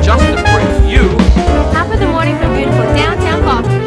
just to bring you Top of the morning from beautiful downtown Baltimore.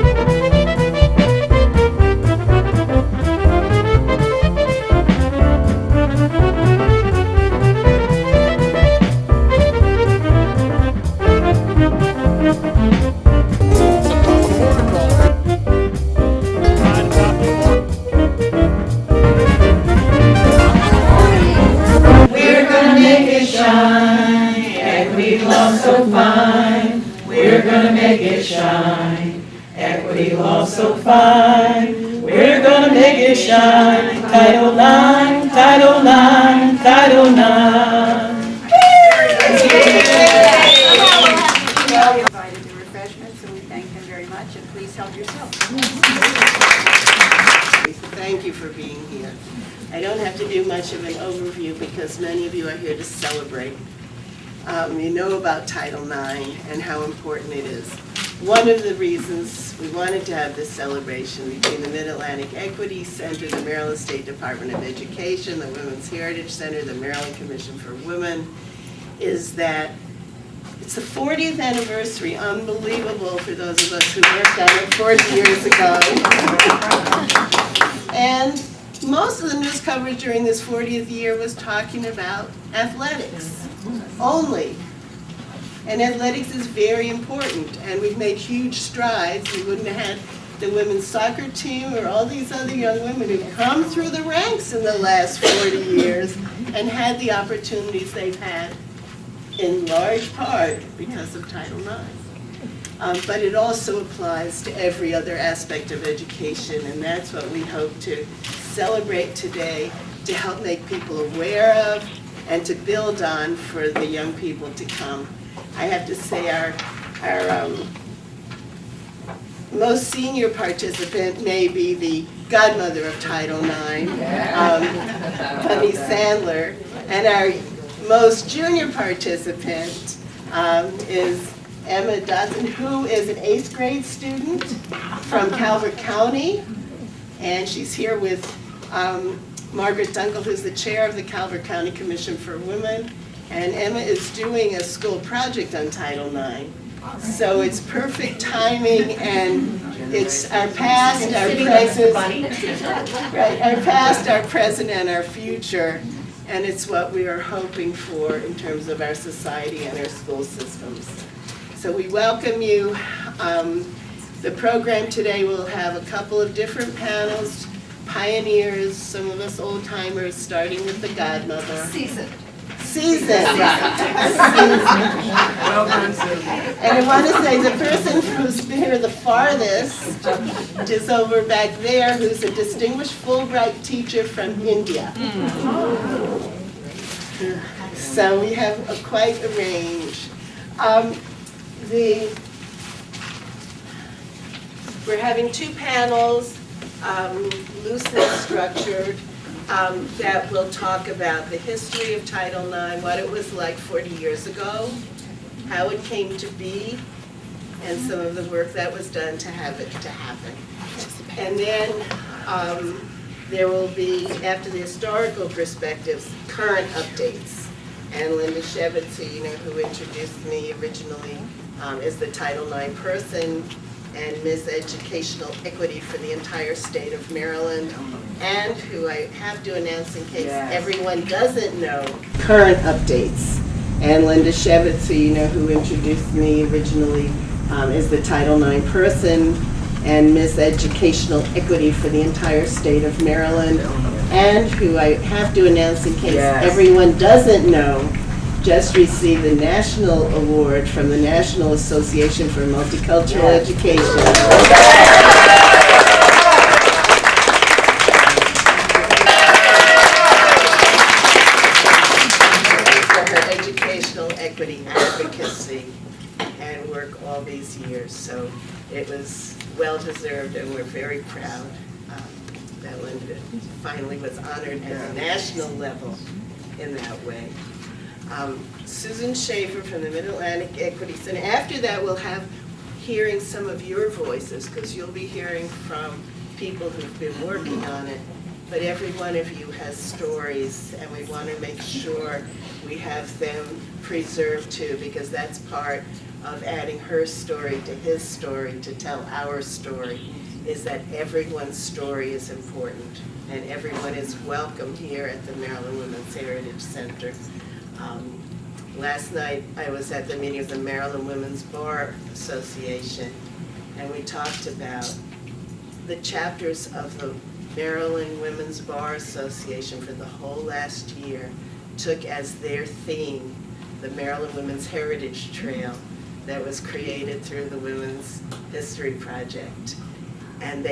We're gonna make it shine, equity law so fine. We're gonna make it shine, equity law so fine. We're gonna make it shine, Title IX, Title IX, Title IX. Provided the refreshments, so we thank him very much, and please help yourself. Thank you for being here. I don't have to do much of an overview because many of you are here to celebrate. You know about Title IX and how important it is. One of the reasons we wanted to have this celebration between the Mid-Atlantic Equity Center, the Maryland State Department of Education, the Women's Heritage Center, the Maryland Commission for Women, is that it's the 40th anniversary, unbelievable for those of us who worked on it 40 years ago. And most of the news coverage during this 40th year was talking about athletics only. And athletics is very important, and we've made huge strides. We wouldn't have had the women's soccer team or all these other young women who've come through the ranks in the last 40 years and had the opportunities they've had in large part because of Title IX. But it also applies to every other aspect of education, and that's what we hope to celebrate today, to help make people aware of and to build on for the young people to come. I have to say our most senior participant may be the godmother of Title IX, Bunny Sandler, and our most junior participant is Emma Dodson, who is an 8th grade student from Calvert County, and she's here with Margaret Dunkel, who's the chair of the Calvert County Commission for Women, and Emma is doing a school project on Title IX. So it's perfect timing, and it's our past, our present, right, our past, our present, and our future, and it's what we are hoping for in terms of our society and our school systems. So we welcome you. The program today will have a couple of different panels, pioneers, some of us old timers, starting with the godmother. Seasoned. And I want to say the person who's been here the farthest is over back there, who's a distinguished Fulbright teacher from India. So we have quite a range. We're having 2 panels, loosely structured, that will talk about the history of Title IX, what it was like 40 years ago, how it came to be, and some of the work that was done to have it to happen. And then there will be, after the historical perspectives, current updates. And Linda Shevitz, who introduced me originally, is the Title IX person and Ms. Educational Equity for the entire state of Maryland, and who I have to announce in case everyone doesn't know, current updates. And Linda Shevitz, who introduced me originally, is the Title IX person and Ms. Educational Equity for the entire state of Maryland, and who I have to announce in case everyone doesn't know, just received the National Award from the National Association for Multicultural Education. For her educational equity advocacy and work all these years. So it was well-deserved, and we're very proud that Linda finally was honored at the national level in that way. Susan Schaefer from the Mid-Atlantic Equity Center. After that, we'll have hearing some of your voices, because you'll be hearing from people who've been working on it but every one of you has stories, and we want to make sure we have them preserved too, because that's part of adding her story to his story to tell our story, is that everyone's story is important, and everyone is welcome here at the Maryland Women's Heritage Center. Last night, I was at the meeting of the Maryland Women's Bar Association, and we talked about the chapters of the Maryland Women's Bar Association for the whole last year took as their theme the Maryland Women's Heritage Trail that was created through the Women's History Project. And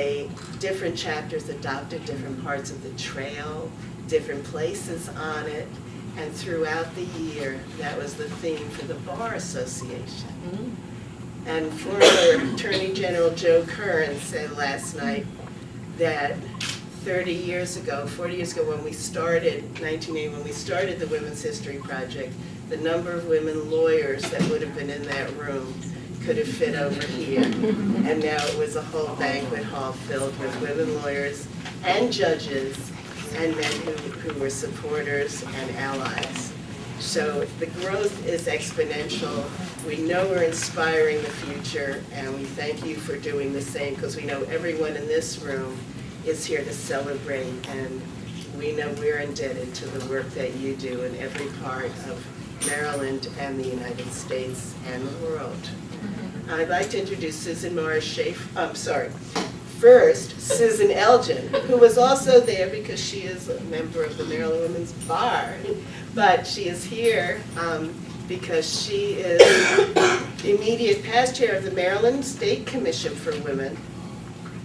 different chapters adopted different parts of the trail, different places on it, and throughout the year, that was the theme for the Bar Association. And former Attorney General Joe Curran said last night that 40 years ago, when we started, 1980, when we started the Women's History Project, the number of women lawyers that would have been in that room could have fit over here. And now it was a whole banquet hall filled with women lawyers and judges and men who were supporters and allies. So the growth is exponential. We know we're inspiring the future, and we thank you for doing the same, because we know everyone in this room is here to celebrate, and we know we're indebted to the work that you do in every part of Maryland and the United States and the world. I'd like to introduce Susan Morris Schaefer, first, Susan Elgin, who was also there because she is a member of the Maryland Women's Bar, but she is here because she is the immediate past chair of the Maryland State Commission for Women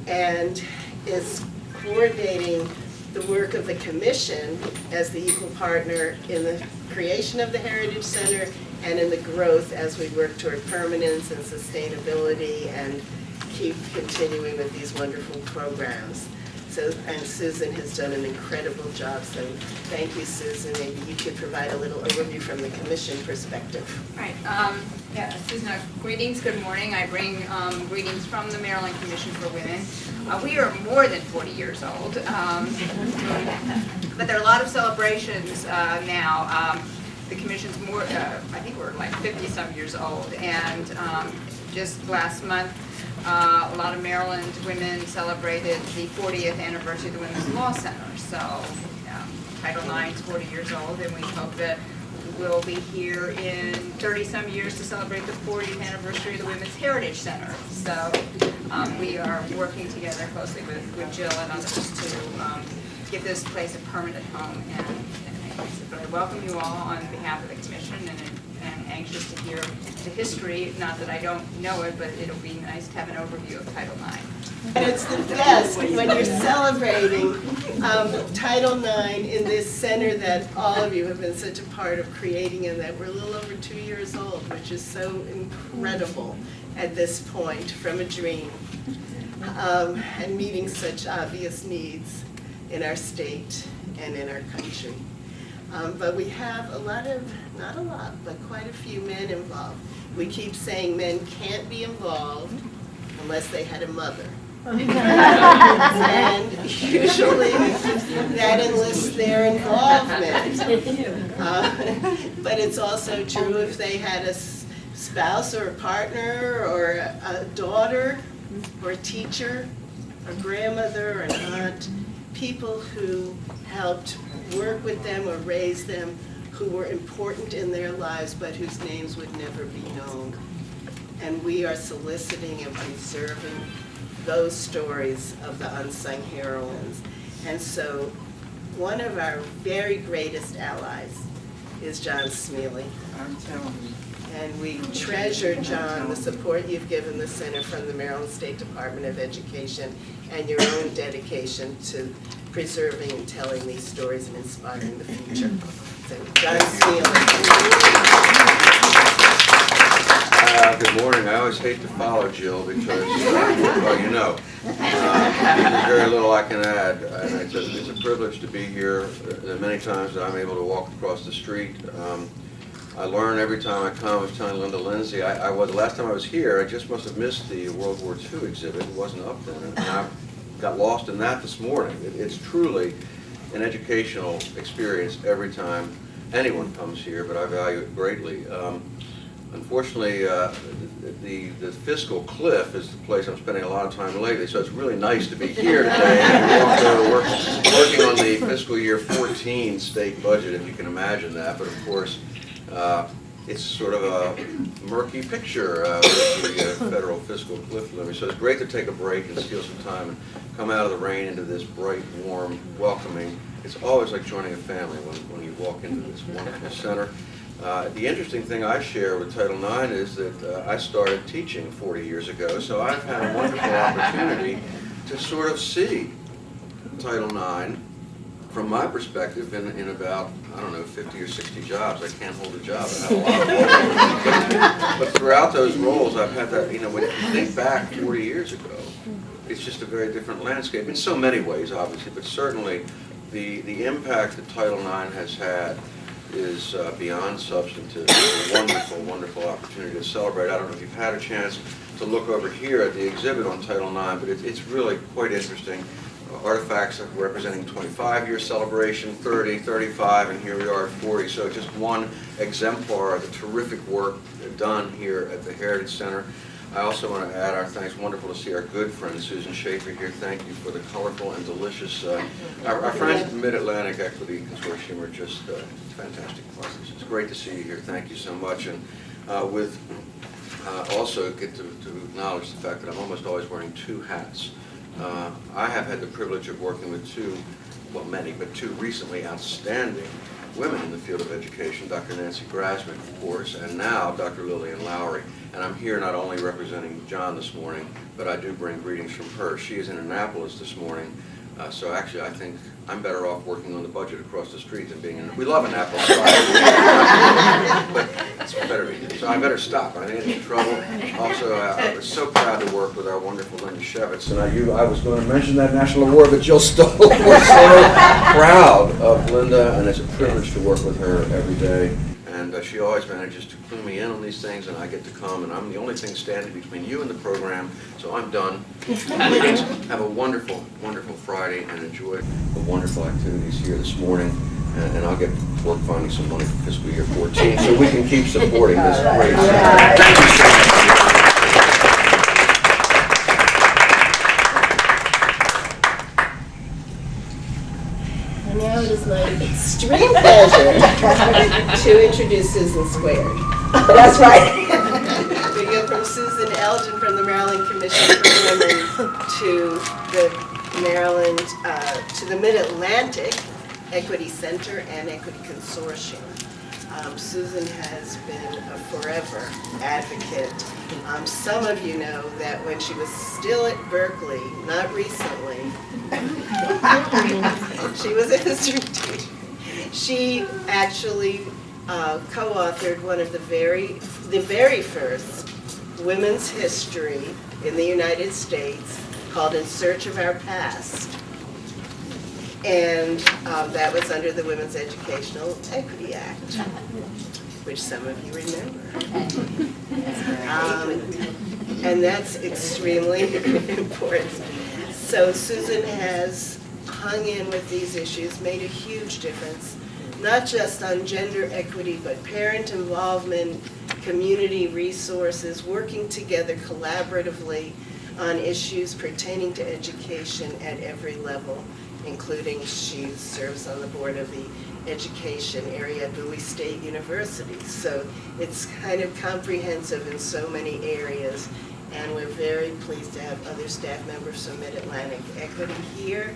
and is coordinating the work of the commission as the equal partner in the creation of the Heritage Center and in the growth as we work toward permanence and sustainability and keep continuing with these wonderful programs. And Susan has done an incredible job, so thank you, Susan. Maybe you could provide a little overview from the commission perspective. Right. Yeah, Susan, greetings, good morning. I bring greetings from the Maryland Commission for Women. We are more than 40 years old, but there are a lot of celebrations now. The commission's more, I think we're like 50-some years old, and just last month, a lot of Maryland women celebrated the 40th anniversary of the Women's Law Center. So Title IX is 40 years old, and we hope that we'll be here in 30-some years to celebrate the 40th anniversary of the Women's Heritage Center. So we are working together closely with Jill and others to give this place a permanent home. But I welcome you all on behalf of the commission, and anxious to hear the history. Not that I don't know it, but it'll be nice to have an overview of Title IX. And it's the best when you're celebrating Title IX in this center that all of you have been such a part of creating, and that we're a little over 2 years old, which is so incredible at this point, from a dream, and meeting such obvious needs in our state and in our country. But we have a lot of, not a lot, but quite a few men involved. We keep saying men can't be involved unless they had a mother. And usually that enlists their involvement. But it's also true if they had a spouse or a partner or a daughter or a teacher, a grandmother or an aunt, people who helped work with them or raise them, who were important in their lives but whose names would never be known. And we are soliciting and preserving those stories of the unsung heroines. And so one of our very greatest allies is John Smealy. I'm telling you. And we treasure, John, the support you've given the Center from the Maryland State Department of Education and your own dedication to preserving and telling these stories and inspiring the future. So, John Smealy. Good morning. I always hate to follow Jill because, well, you know, there's very little I can add. And it's a privilege to be here. There are many times that I'm able to walk across the street. I learn every time I come. I was telling Linda Lindsay, the last time I was here, I just must have missed the World War II exhibit. It wasn't up then. And got lost in that this morning. It's truly an educational experience every time anyone comes here, but I value it greatly. Unfortunately, the fiscal cliff is the place I'm spending a lot of time lately, so it's really nice to be here today and also working on the fiscal year 14 state budget, if you can imagine that. But of course, it's sort of a murky picture with the federal fiscal cliff levy. So it's great to take a break and steal some time and come out of the rain into this bright, warm, welcoming. It's always like joining a family when you walk into this wonderful center. The interesting thing I share with Title IX is that I started teaching 40 years ago, so I've had a wonderful opportunity to sort of see Title IX from my perspective in about, I don't know, 50 or 60 jobs. I can't hold a job. I have a lot of roles. But throughout those roles, I've had that, when you think back 40 years ago, it's just a very different landscape in so many ways, obviously, but certainly the impact that Title IX has had is beyond substantive. It's a wonderful, wonderful opportunity to celebrate. I don't know if you've had a chance to look over here at the exhibit on Title IX, but it's really quite interesting. Artifacts representing 25-year celebration, 30, 35, and here we are at 40. So just one exemplar of the terrific work done here at the Heritage Center. I also want to add our thanks. Wonderful to see our good friend Susan Schaefer here. Thank you for the colorful and delicious. Our friends at the Mid-Atlantic Equity Consortium are just fantastic partners. It's great to see you here. Thank you so much. And also get to acknowledge the fact that I'm almost always wearing two hats. I have had the privilege of working with two recently outstanding women in the field of education, Dr. Nancy Grasmick, of course, and now Dr. Lillian Lowry. And I'm here not only representing John this morning, but I do bring greetings from her. She is in Annapolis this morning, so actually I think I'm better off working on the budget across the street than being in. We love Annapolis, but it's better to be. So I better stop. I didn't get in trouble. Also, I was so proud to work with our wonderful Linda Shevitz, and I was going to mention that national award that Jill stole. We're so proud of Linda, and it's a privilege to work with her every day. And she always manages to clue me in on these things, and I get to come, and I'm the only thing standing between you and the program, so I'm done. Please have a wonderful, wonderful Friday, and enjoy the wonderful activities here this morning. And I'll get to work finding some money for fiscal year 14 so we can keep supporting this great center. Thank you so much. And now it is my extreme pleasure to introduce Susan Squared. That's right. We go from Susan Elgin from the Maryland Commission for Women to the Mid-Atlantic Equity Center and Equity Consortium. Susan has been a forever advocate. Some of you know that when she was still at Berkeley, not recently, she was a history teacher. She actually co-authored one of the very first women's history in the United States called In Search of Our Past. And that was under the Women's Educational Equity Act, which some of you remember. And that's extremely important. So Susan has hung in with these issues, made a huge difference, not just on gender equity, but parent involvement, community resources, working together collaboratively on issues pertaining to education at every level, including she serves on the board of the education area at Bowie State University. So it's kind of comprehensive in so many areas, and we're very pleased to have other staff members from Mid-Atlantic Equity here.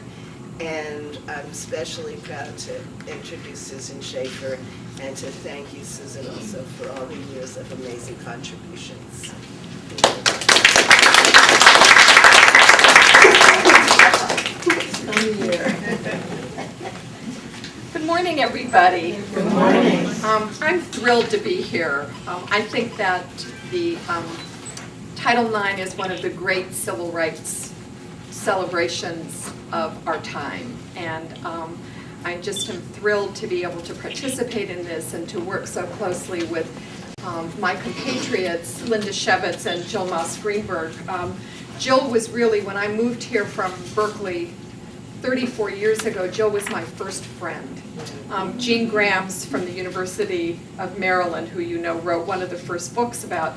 And I'm especially proud to introduce Susan Schaefer and to thank you, Susan, also for all the years of amazing contributions. Good morning, everybody. Good morning. I'm thrilled to be here. I think that the Title IX is one of the great civil rights celebrations of our time, and I just am thrilled to be able to participate in this and to work so closely with my compatriots, Linda Shevitz and Jill Moss Greenberg. Jill was really, when I moved here from Berkeley 34 years ago, Jill was my first friend. Jean Grams from the University of Maryland, who you know wrote one of the first books about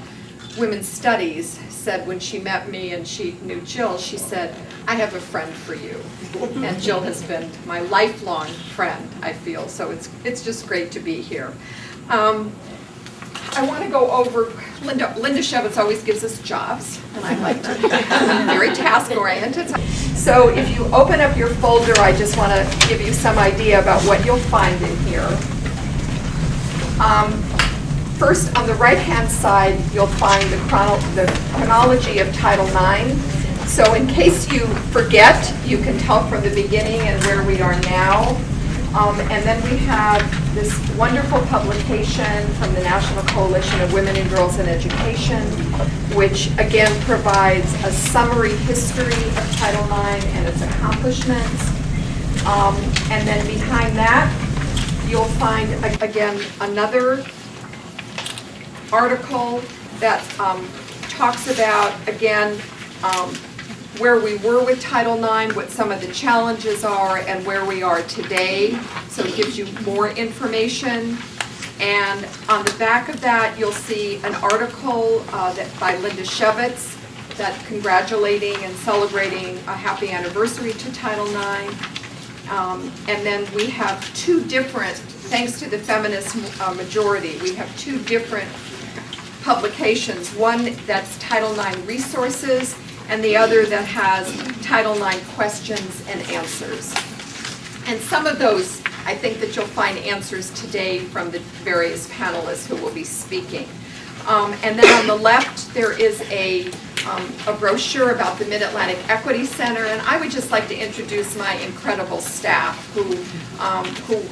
women's studies, said when she met me and she knew Jill, she said, I have a friend for you. And Jill has been my lifelong friend, I feel, so it's just great to be here. I want to go over, Linda Shevitz always gives us jobs, and I like to be very task-oriented. So if you open up your folder, I just want to give you some idea about what you'll find in here. First, on the right-hand side, you'll find the chronology of Title IX. So in case you forget, you can tell from the beginning and where we are now. And then we have this wonderful publication from the National Coalition of Women and Girls in Education, which again provides a summary history of Title IX and its accomplishments. And then behind that, you'll find, again, another article that talks about, again, where we were with Title IX, what some of the challenges are, and where we are today. So it gives you more information. And on the back of that, you'll see an article by Linda Shevitz that congratulating and celebrating a happy anniversary to Title IX. And then we have two different, thanks to the feminist majority, we have two different publications. One that's Title IX Resources, and the other that has Title IX Questions and Answers. And some of those, I think that you'll find answers today from the various panelists who will be speaking. And then on the left, there is a brochure about the Mid-Atlantic Equity Center, and I would just like to introduce my incredible staff who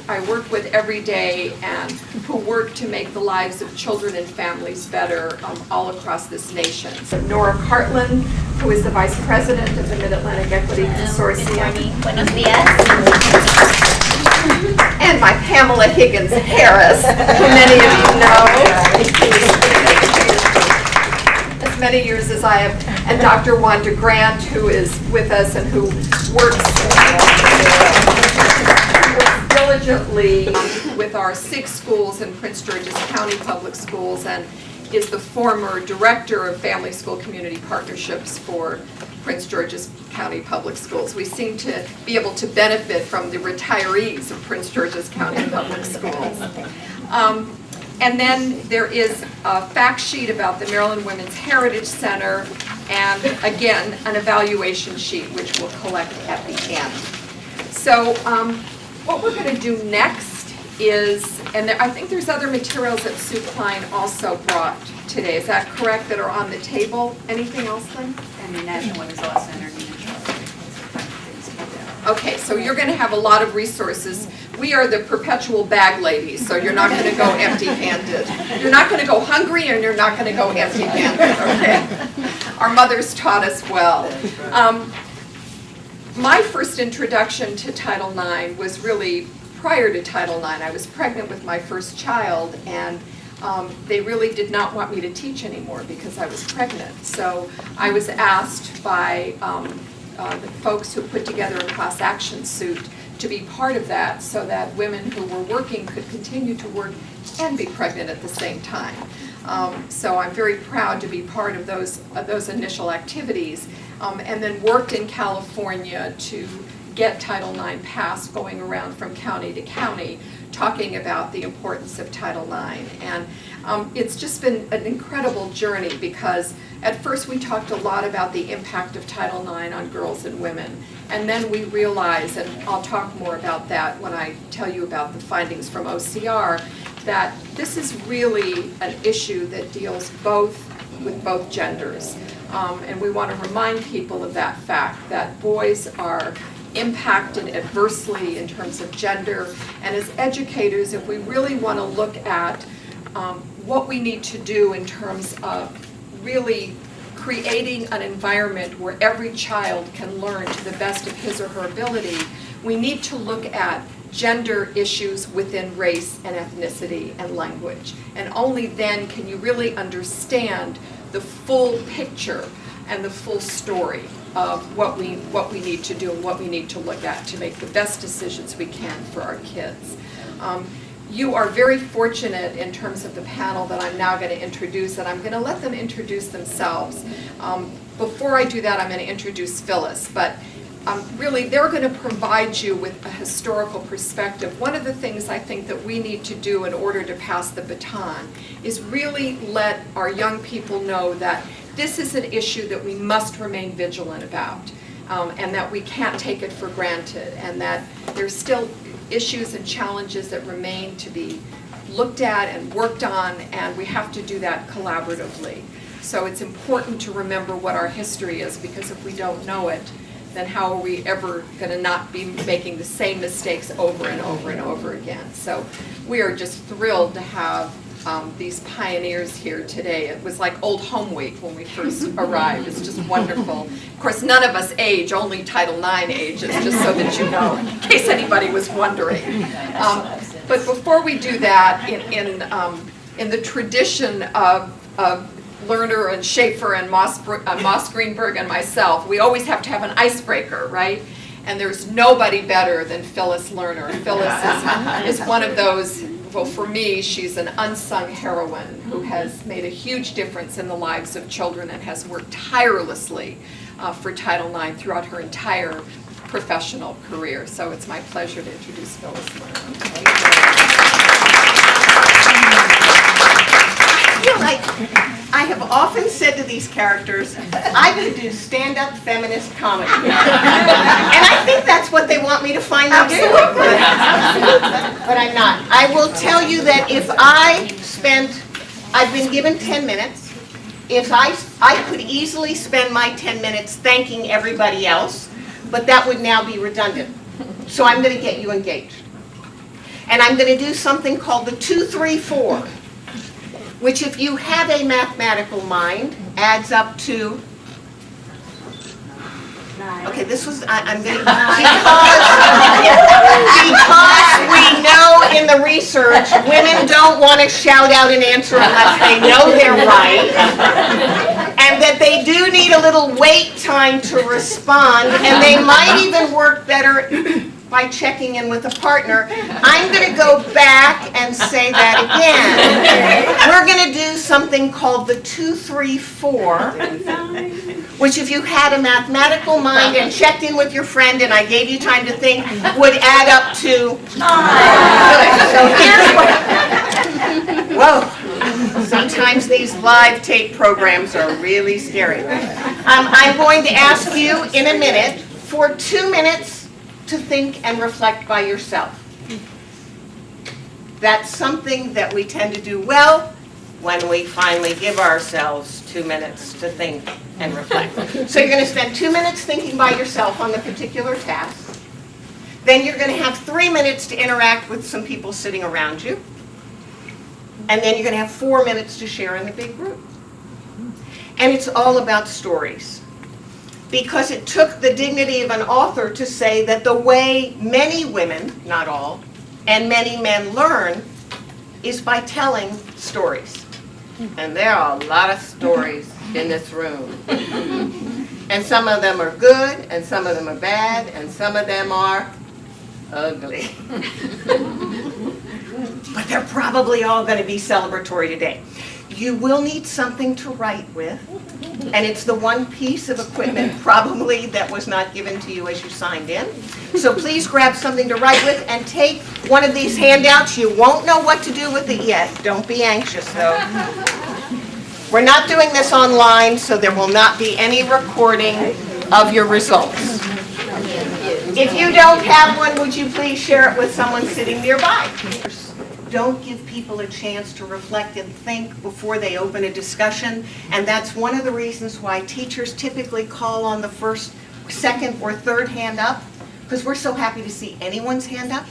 I work with every day and who work to make the lives of children and families better all across this nation. So Nora Cartland, who is the Vice President of the Mid-Atlantic Equity Consortium. Buenos dias. And my Pamela Higgins Harris, who many of you know. As many years as I have, and Dr. Wanda Grant, who is with us and who works diligently with our 6 schools in Prince George's County Public Schools and is the former Director of Family School Community Partnerships for Prince George's County Public Schools. We seem to be able to benefit from the retirees of Prince George's County Public Schools. And then there is a fact sheet about the Maryland Women's Heritage Center, and again, an evaluation sheet which we'll collect at the end. So what we're going to do next is, and I think there's other materials that Sue Klein also brought today. Is that correct, that are on the table? Anything else, Lynn? And the National Women's Law Center. Okay, so you're going to have a lot of resources. We are the perpetual bag ladies, so you're not going to go empty-handed. You're not going to go hungry, and you're not going to go empty-handed, okay? Our mothers taught us well. My first introduction to Title IX was really prior to Title IX. I was pregnant with my first child, and they really did not want me to teach anymore because I was pregnant. So I was asked by the folks who put together a class action suit to be part of that so that women who were working could continue to work and be pregnant at the same time. So I'm very proud to be part of those initial activities, and then worked in California to get Title IX passed, going around from county to county talking about the importance of Title IX. And it's just been an incredible journey because at first we talked a lot about the impact of Title IX on girls and women. And then we realized, and I'll talk more about that when I tell you about the findings from OCR, that this is really an issue that deals with both genders. And we want to remind people of that fact, that boys are impacted adversely in terms of gender. And as educators, if we really want to look at what we need to do in terms of really creating an environment where every child can learn to the best of his or her ability, we need to look at gender issues within race and ethnicity and language. And only then can you really understand the full picture and the full story of what we need to do and what we need to look at to make the best decisions we can for our kids. You are very fortunate in terms of the panel that I'm now going to introduce, and I'm going to let them introduce themselves. Before I do that, I'm going to introduce Phyllis, but really they're going to provide you with a historical perspective. One of the things I think that we need to do in order to pass the baton is really let our young people know that this is an issue that we must remain vigilant about, and that we can't take it for granted, and that there's still issues and challenges that remain to be looked at and worked on, and we have to do that collaboratively. So it's important to remember what our history is, because if we don't know it, then how are we ever going to not be making the same mistakes over and over and over again? So we are just thrilled to have these pioneers here today. It was like old home week when we first arrived. It's just wonderful. Of course, none of us age, only Title IX ages, just so that you know, in case anybody was wondering. But before we do that, in the tradition of Lerner and Schaefer and Moss Greenberg and myself, we always have to have an icebreaker, right? And there's nobody better than Phyllis Lerner. Phyllis is one of those, well, for me, she's an unsung heroine who has made a huge difference in the lives of children and has worked tirelessly for Title IX throughout her entire professional career. So it's my pleasure to introduce Phyllis Lerner. I feel like I have often said to these characters, I could do stand-up feminist comedy. And I think that's what they want me to finally do. But I'm not. I will tell you that if I've been given 10 minutes. If I could easily spend my 10 minutes thanking everybody else, but that would now be redundant. So I'm going to get you engaged. And I'm going to do something called the 2-3-4. Which, if you have a mathematical mind, adds up to, okay, this was, I'm going to, because we know in the research, women don't want to shout out an answer unless they know they're right, and that they do need a little wait time to respond, and they might even work better by checking in with a partner. I'm going to go back and say that again. We're going to do something called the 2-3-4, which if you had a mathematical mind and checked in with your friend and I gave you time to think, would add up to 9. So here's what, whoa, sometimes these live tape programs are really scary. I'm going to ask you in a minute for 2 minutes to think and reflect by yourself. That's something that we tend to do well when we finally give ourselves 2 minutes to think and reflect. So you're going to spend 2 minutes thinking by yourself on the particular task. Then you're going to have 3 minutes to interact with some people sitting around you. And then you're going to have 4 minutes to share in the big group. And it's all about stories. Because it took the dignity of an author to say that the way many women, not all, and many men learn is by telling stories. And there are a lot of stories in this room. And some of them are good, and some of them are bad, and some of them are ugly. But they're probably all going to be celebratory today. You will need something to write with, and it's the one piece of equipment probably that was not given to you as you signed in. So please grab something to write with and take one of these handouts. You won't know what to do with it yet. Don't be anxious though. We're not doing this online, so there will not be any recording of your results. If you don't have one, would you please share it with someone sitting nearby? Don't give people a chance to reflect and think before they open a discussion, and that's one of the reasons why teachers typically call on the first, second, or third hand up, because we're so happy to see anyone's hand up.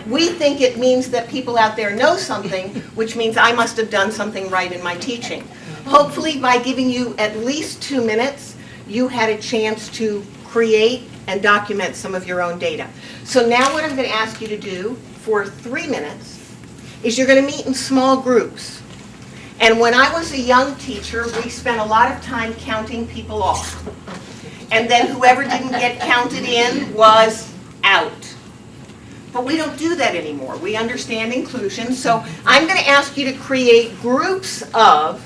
We think it means that people out there know something, which means I must have done something right in my teaching. Hopefully, by giving you at least 2 minutes, you had a chance to create and document some of your own data. So now what I'm going to ask you to do for 3 minutes is you're going to meet in small groups. And when I was a young teacher, we spent a lot of time counting people off. And then whoever didn't get counted in was out. But we don't do that anymore. We understand inclusion. So I'm going to ask you to create groups of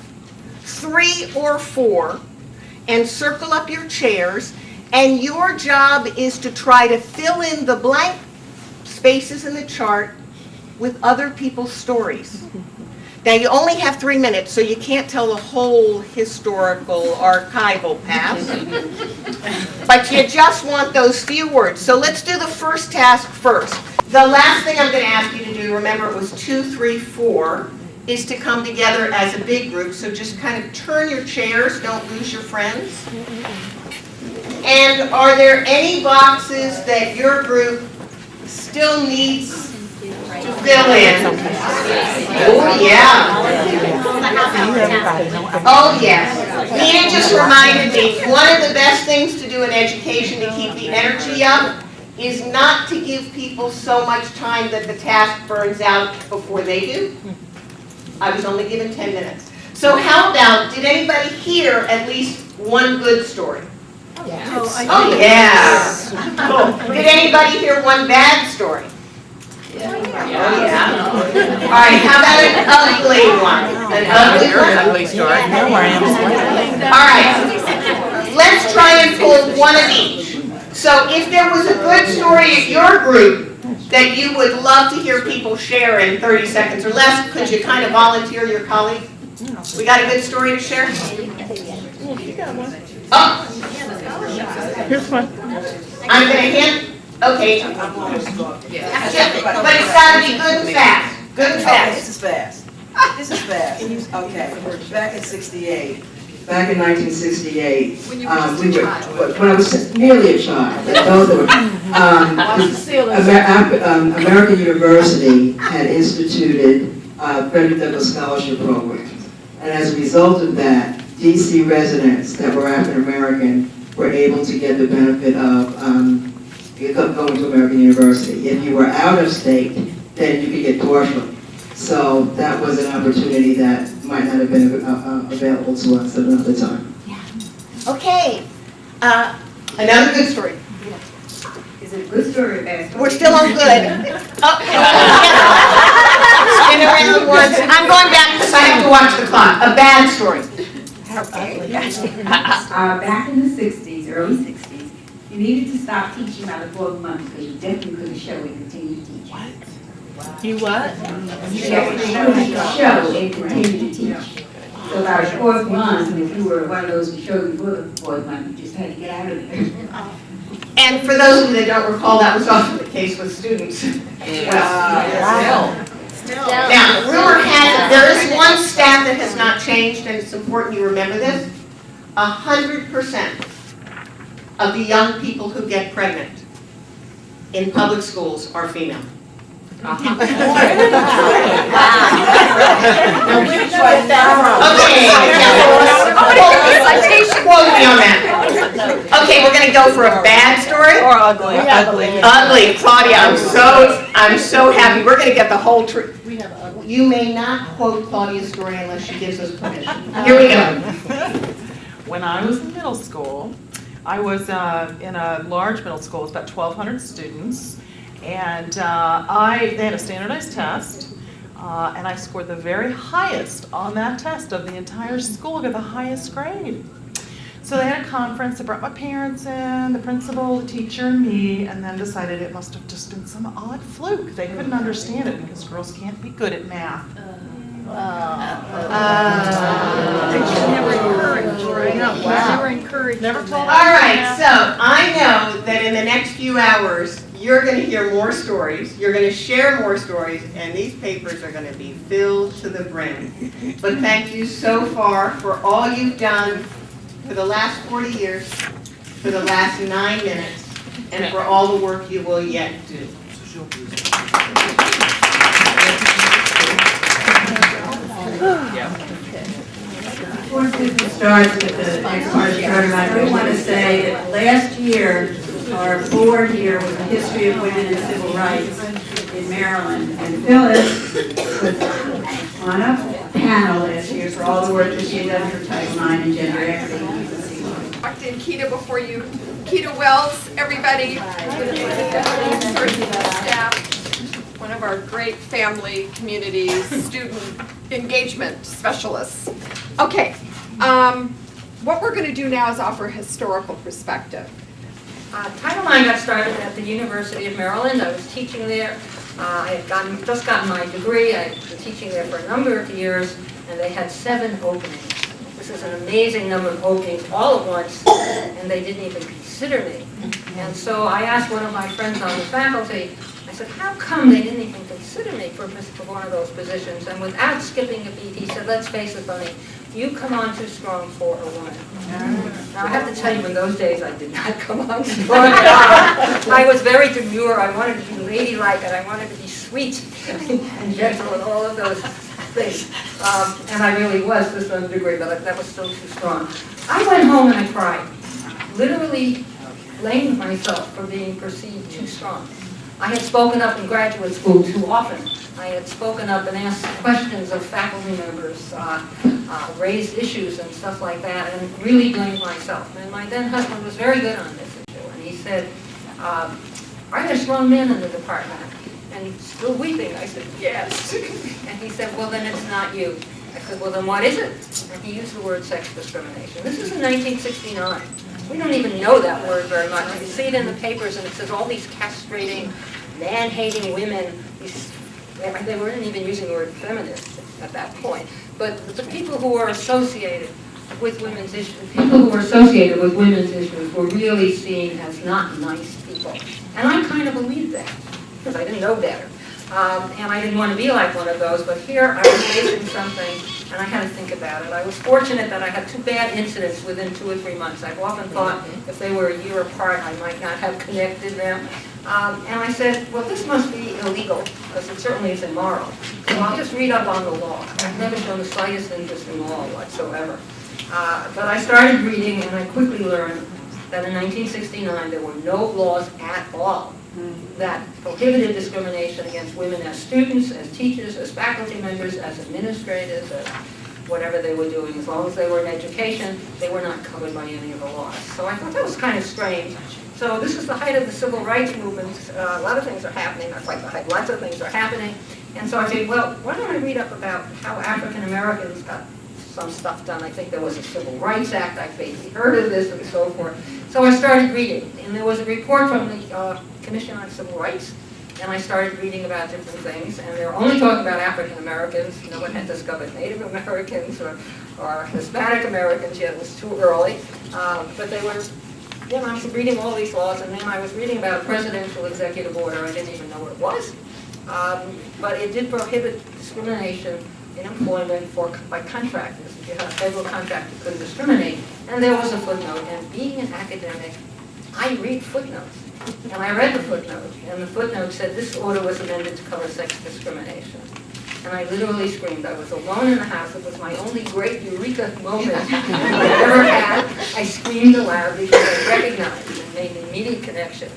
3 or 4 and circle up your chairs. And your job is to try to fill in the blank spaces in the chart with other people's stories. Now, you only have 3 minutes, so you can't tell the whole historical, archival past. But you just want those few words. So let's do the first task first. The last thing I'm going to ask you to do, remember it was 2, 3, 4, is to come together as a big group. So just kind of turn your chairs, don't lose your friends. And are there any boxes that your group still needs to fill in? Oh, yeah. Oh, yes. Nina just reminded me, one of the best things to do in education to keep the energy up is not to give people so much time that the task burns out before they do. I was only given 10 minutes. So how about, did anybody hear at least one good story? Oh, yeah. Cool. Did anybody hear one bad story? Yeah. Oh, yeah. All right, how about an ugly one? An ugly story. All right, let's try and pull one of each. So if there was a good story at your group that you would love to hear people share in 30 seconds or less, could you kind of volunteer your colleague? We got a good story to share? Oh. Here's one. I'm going to hand, okay. But it's got to be good and fast. Good and fast. This is fast. This is fast. Okay. Back in 68. Back in 1968, when I was nearly a child, both of them, American University had instituted Frederick Douglass Scholarship programs. And as a result of that, DC residents that were African American were able to get the benefit of going to American University. If you were out of state, then you could get tuition. So that was an opportunity that might not have been available to us at another time. Okay. Another good story. Is it a good story or bad story? We're still on good. Spin around once. I'm going back because I have to watch the clock. A bad story. Back in the 60s, early 60s, you needed to stop teaching by the 4th month because you definitely couldn't show and continue to teach. What? You what? You definitely couldn't show and continue to teach. So by the 4th month, and if you were one of those who showed before the 4th month, you just had to get out of there. And for those of you that don't recall, that was often the case with students. Now, rumor has it, there is one stat that has not changed, and it's important you remember this. 100% of the young people who get pregnant in public schools are female. Quote me on that. Okay, we're gonna go for a bad story. Or ugly. Ugly, Claudia, I'm so happy. We're gonna get the whole truth. You may not quote Claudia's story unless she gives us permission. Here we go. When I was in middle school, I was in a large middle school, it's about 1,200 students, and they had a standardized test, and I scored the very highest on that test of the entire school, got the highest grade. So they had a conference, they brought my parents in, the principal, the teacher, and me, and then decided it must have just been some odd fluke. They couldn't understand it because girls can't be good at math. They should never encourage, right? Never encourage. Never told All right, so I know that in the next few hours, you're going to hear more stories, you're going to share more stories, and these papers are going to be filled to the brim. But thank you so far for all you've done for the last 40 years, for the last 9 minutes, and for all the work you will yet do. Before Susan starts with the next part of the program, I do want to say that last year, our board here was a history of women and civil rights in Maryland. And Phyllis was on a panel last year for all the work that she had done for Title IX and gender equity. Walked in Keita before you. Keita Wells, everybody. Staff, one of our great family, community, student engagement specialists. Okay, what we're going to do now is offer a historical perspective. Title IX got started at the University of Maryland. I was teaching there. I had just gotten my degree. I had been teaching there for a number of years, and they had 7 openings. This is an amazing number of openings all at once, and they didn't even consider me. And so I asked one of my friends on the faculty, I said, how come they didn't even consider me for one of those positions? And without skipping a beat, he said, let's face it, Bunny, you come on too strong for a woman. Now, I have to tell you, in those days, I did not come on strong at all. I was very demure. I wanted to be ladylike, and I wanted to be sweet and gentle and all of those things. And I really was to some degree, but that was still too strong. I went home and I cried. Literally blamed myself for being perceived too strong. I had spoken up in graduate school too often. I had spoken up and asked questions of faculty members, raised issues and stuff like that, and really blamed myself. And my then husband was very good on this issue, and he said, are there strong men in the department? And still weeping, I said, yes. And he said, well, then it's not you. I said, well, then what is it? And he used the word sex discrimination. This is in 1969. We don't even know that word very much. You see it in the papers, and it says all these castrating, man-hating women. They weren't even using the word feminist at that point. But the people who were associated with women's issues, were really seen as not nice people. And I kind of believed that, because I didn't know better. And I didn't want to be like one of those, but here I was facing something, and I had to think about it. I was fortunate that I had 2 bad incidents within 2 or 3 months. I've often thought if they were a year apart, I might not have connected them. And I said, well, this must be illegal, because it certainly is immoral. So I'll just read up on the law. I've never shown the slightest interest in law whatsoever. But I started reading, and I quickly learned that in 1969 there were no laws at all that prohibited discrimination against women as students, as teachers, as faculty members, as administrators, as whatever they were doing. As long as they were in education, they were not covered by any of the laws. So I thought that was kind of strange. So this is the height of the civil rights movement. A lot of things are happening. Not quite the height. Lots of things are happening. And so I said, well, why don't I read up about how African Americans got some stuff done. I think there was a Civil Rights Act. I vaguely heard of this and so forth. So I started reading. And there was a report from the Commission on Civil Rights. And I started reading about different things. And they were only talking about African Americans. No one had discovered Native Americans or Hispanic Americans yet. It was too early. But they were... Then I was reading all these laws, and then I was reading about a presidential executive order. I didn't even know what it was. But it did prohibit discrimination in employment by contractors. If you had a federal contract, you couldn't discriminate. And there was a footnote. And being an academic, I read footnotes. And I read the footnote. And the footnote said this order was amended to cover sex discrimination. And I literally screamed. I was alone in the house. It was my only great eureka moment I've ever had. I screamed aloud because I recognized and made an immediate connection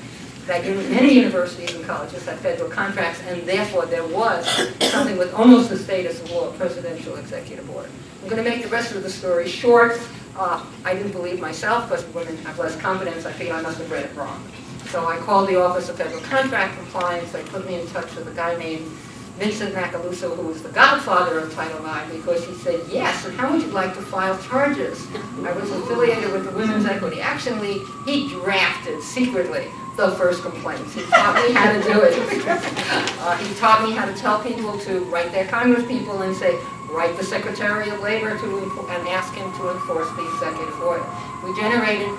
that many universities and colleges had federal contracts, and therefore there was something with almost the status of law, a presidential executive order. I'm going to make the rest of the story short. I didn't believe myself because women have less confidence. I figured I must have read it wrong. So I called the Office of Federal Contract Compliance. They put me in touch with a guy named Vincent Macaluso, who was the godfather of Title IX, because he said, yes, and how would you like to file charges? I was affiliated with the Women's Equity Action League. He drafted secretly the first complaints. He taught me how to do it. He taught me how to tell people to write their congresspeople and say, write the Secretary of Labor and ask him to enforce the executive order. We generated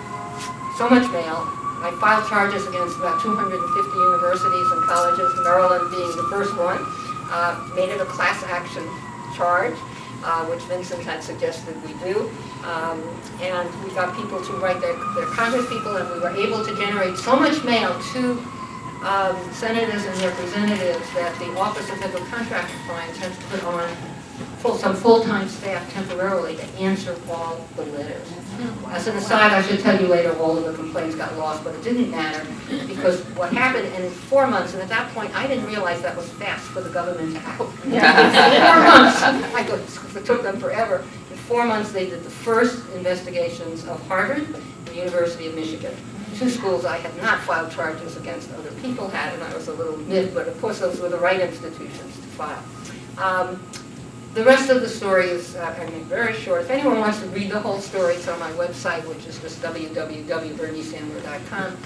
so much mail. I filed charges against about 250 universities and colleges, Maryland being the first one. Made it a class action charge, which Vincent had suggested we do. And we got people to write their congresspeople, and we were able to generate so much mail to senators and representatives that the Office of Federal Contract Compliance has put on some full-time staff temporarily to answer all the letters. As an aside, I should tell you later, all of the complaints got lost, but it didn't matter, because what happened, and in 4 months, and at that point, I didn't realize that was fast for the government to help. In 4 months, I thought it took them forever. In 4 months, they did the first investigations of Harvard and the University of Michigan. 2 schools I had not filed charges against, other people had, and I was a little miffed, but of course those were the right institutions to file. The rest of the story is, very short. If anyone wants to read the whole story, it's on my website, which is just www.berniesandler.com.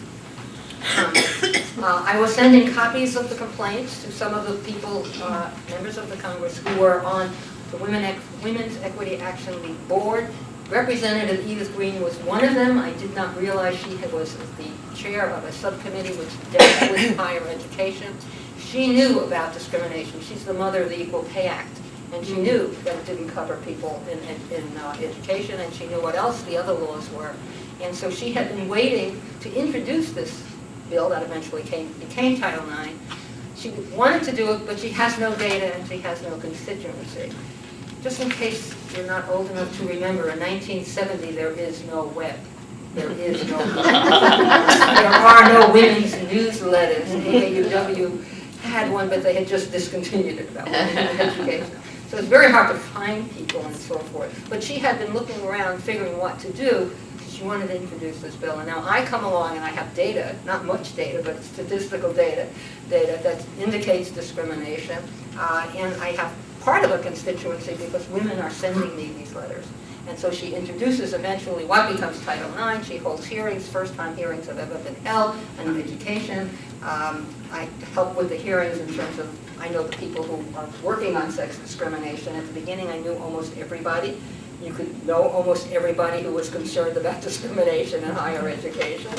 I was sending copies of the complaints to some of the people, members of the Congress, who were on the Women's Equity Action League board. Representative Edith Green was one of them. I did not realize she was the chair of a subcommittee which dealt with higher education. She knew about discrimination. She's the mother of the Equal Pay Act. And she knew that it didn't cover people in education, and she knew what else the other laws were. And so she had been waiting to introduce this bill that eventually became Title IX. She wanted to do it, but she has no data and she has no constituency. Just in case you're not old enough to remember, in 1970 there is no web. There is no web. There are no women's newsletters. AAUW had one, but they had just discontinued it about women's education. So it's very hard to find people and so forth. But she had been looking around, figuring what to do. She wanted to introduce this bill. And now I come along and I have data, not much data, but statistical data that indicates discrimination. And I have part of a constituency because women are sending me these letters. And so she introduces eventually what becomes Title IX. She holds hearings, first-time hearings have ever been held on education. I help with the hearings in terms of, I know the people who are working on sex discrimination. At the beginning, I knew almost everybody. You could know almost everybody who was concerned about discrimination in higher education.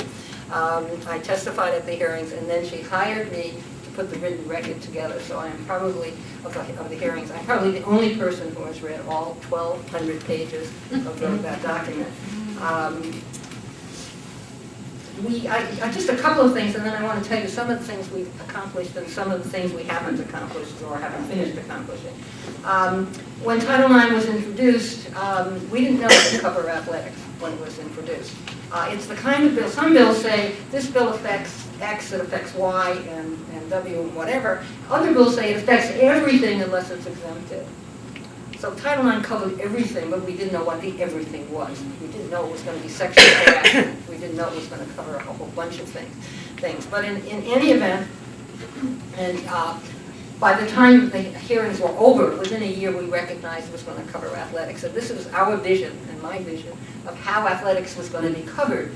I testified at the hearings, and then she hired me to put the written record together. So I am probably, of the hearings, I'm probably the only person who has read all 1,200 pages of that document. Just a couple of things, and then I want to tell you some of the things we've accomplished and some of the things we haven't accomplished or haven't finished accomplishing. When Title IX was introduced, we didn't know it would cover athletics when it was introduced. It's the kind of bill, some bills say this bill affects X, it affects Y and W and whatever. Other bills say it affects everything unless it's exempted. So Title IX covered everything, but we didn't know what the everything was. We didn't know it was going to be sexual harassment. We didn't know it was going to cover a whole bunch of things. But in any event, and by the time the hearings were over, within a year we recognized it was going to cover athletics. And this was our vision and my vision of how athletics was going to be covered.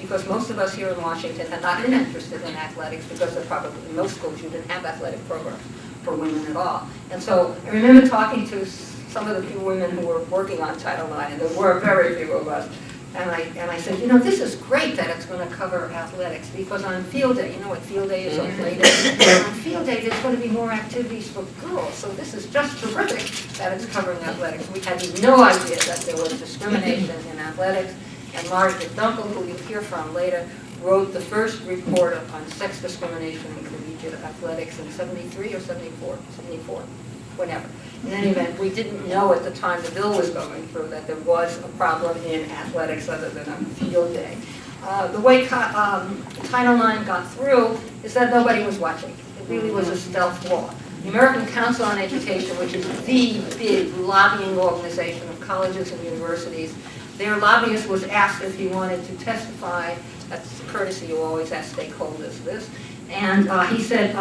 Because most of us here in Washington had not been interested in athletics because probably in most schools you didn't have athletic programs for women at all. And so I remember talking to some of the few women who were working on Title IX, and there were very few of us. And I said, you know, this is great that it's going to cover athletics, because on field day, you know what field day is on play day? On field day, there's going to be more activities for girls. So this is just terrific that it's covering athletics. We had no idea that there was discrimination in athletics. And Margaret Dunkel, who you'll hear from later, wrote the first report on sex discrimination in collegiate athletics in 73 or 74, whenever. In any event, we didn't know at the time the bill was going through that there was a problem in athletics other than on field day. The way Title IX got through is that nobody was watching. It really was a stealth law. The American Council on Education, which is the big lobbying organization of colleges and universities, their lobbyist was asked if he wanted to testify. That's courtesy, you always ask stakeholders this. And he said,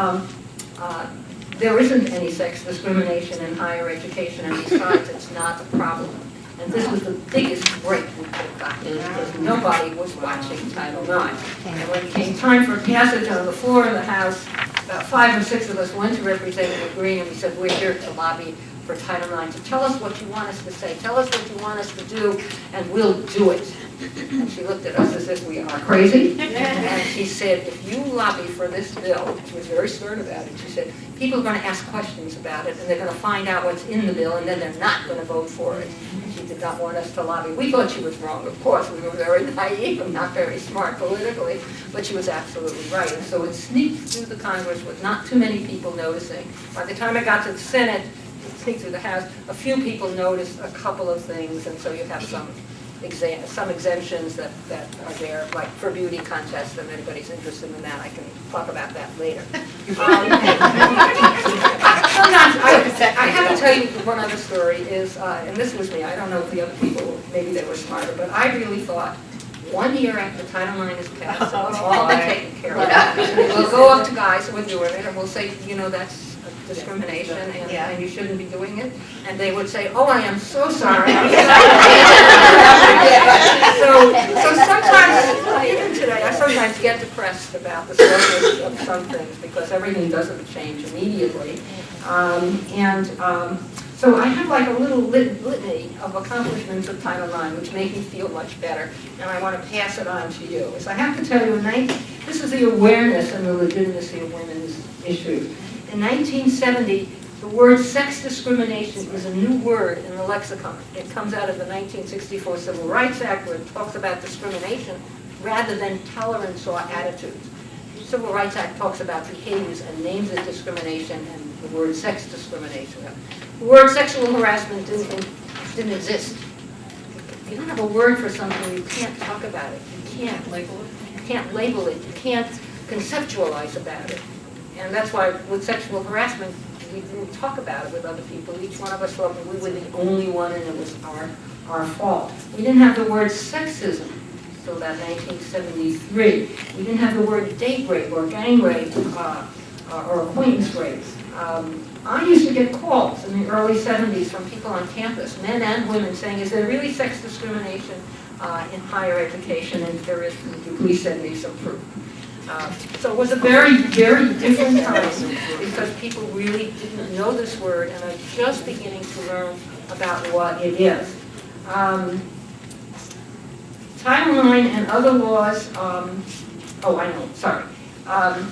there isn't any sex discrimination in higher education, and besides, it's not a problem. And this was the biggest break we could have gotten, because nobody was watching Title IX. And when it came time for passage on the floor of the House, about 5 or 6 of us went to Representative Green, and we said, we're here to lobby for Title IX. So tell us what you want us to say. Tell us what you want us to do, and we'll do it. And she looked at us as if we are crazy. And she said, if you lobby for this bill, she was very stern about it, she said, people are going to ask questions about it, and they're going to find out what's in the bill, and then they're not going to vote for it. And she did not want us to lobby. We thought she was wrong, of course. We were very naive and not very smart politically, but she was absolutely right. And so it sneaked through the Congress with not too many people noticing. By the time it got to the Senate, sneak through the house, a few people noticed a couple of things, and so you have some exemptions that are there, like for beauty contests, and anybody's interested in that, I can talk about that later. Sometimes, I have to tell you one other story is, and this was me, I don't know if the other people, maybe they were smarter, but I really thought, 1 year after Title IX is passed, it'll all be taken care of. We'll go up to guys who are doing it, and we'll say, you know, that's discrimination, and you shouldn't be doing it. And they would say, oh, I am so sorry. I'm so sometimes, even today, I sometimes get depressed about the slowness of some things because everything doesn't change immediately. So I have like a little litany of accomplishments of Title IX, which make me feel much better, and I want to pass it on to you. So I have to tell you, this is the awareness and the legitimacy of women's issues. In 1970, the word sex discrimination is a new word in the lexicon. It comes out of the 1964 Civil Rights Act, where it talks about discrimination rather than tolerance or attitudes. The Civil Rights Act talks about behaviors and names it discrimination, and the word sex discrimination. The word sexual harassment didn't exist. You don't have a word for something, you can't talk about it. You can't label it. You can't label it. You can't conceptualize about it. And that's why with sexual harassment, we didn't talk about it with other people. Each one of us thought we were the only one and it was our fault. We didn't have the word sexism until about 1973. We didn't have the word date rape or gang rape or acquaintance rape. I used to get calls in the early 70s from people on campus, men and women, saying, is there really sex discrimination in higher education? And if there is, would you please send me some proof? So it was a very, very different time because people really didn't know this word and are just beginning to learn about what it is. Title IX and other laws, oh, I know, sorry. I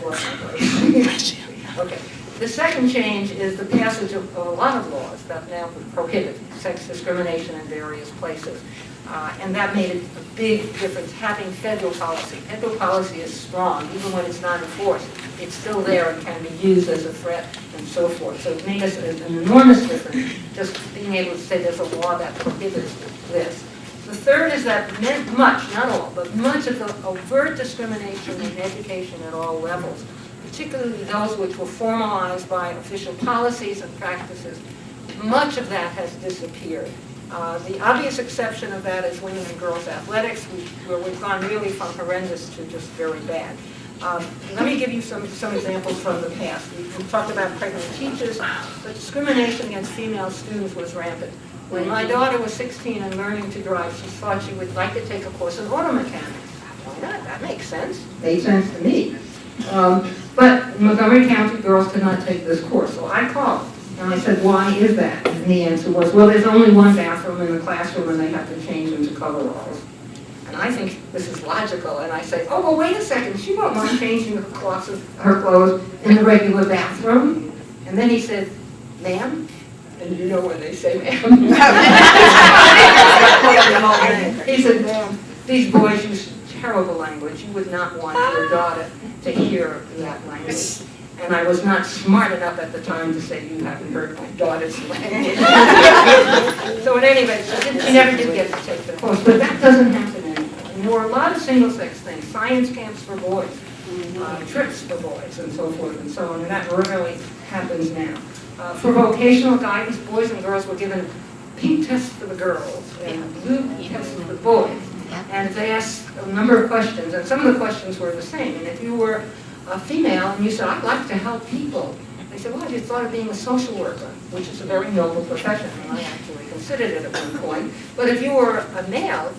lost my place. Okay. The second change is the passage of a lot of laws that now prohibit sex discrimination in various places. And that made a big difference, having federal policy. Federal policy is strong, even when it's not enforced. It's still there and can be used as a threat and so forth. So it made us an enormous difference, just being able to say there's a law that prohibits this. The third is that much, not all, but much of the overt discrimination in education at all levels, particularly those which were formalized by official policies and practices, much of that has disappeared. The obvious exception of that is women and girls athletics, where we've gone really from horrendous to just very bad. Let me give you some examples from the past. We talked about pregnant teachers, but discrimination against female students was rampant. When my daughter was 16 and learning to drive, she thought she would like to take a course in auto mechanics. Why not? That makes sense. Made sense to me. But in Montgomery County, girls could not take this course. So I called. And I said, why is that? And the answer was, well, there's only one bathroom in the classroom and they have to change into coveralls. And I think this is logical. And I say, oh, well, wait a second. She won't mind changing her clothes in the regular bathroom. And then he said, ma'am? And you know when they say ma'am. He said, ma'am, these boys use terrible language. You would not want your daughter to hear that language. And I was not smart enough at the time to say, you haven't heard my daughter's language. So in any event, she never did get to take the course, but that doesn't happen anymore. And there were a lot of single-sex things, science camps for boys, trips for boys, and so forth and so on, and that rarely happens now. For vocational guidance, boys and girls were given pink tests for the girls and blue tests for the boys. And they asked a number of questions, and some of the questions were the same. And if you were a female and you said, I'd like to help people, they said, well, have you thought of being a social worker, which is a very noble profession, and I actually considered it at one point. But if you were a male,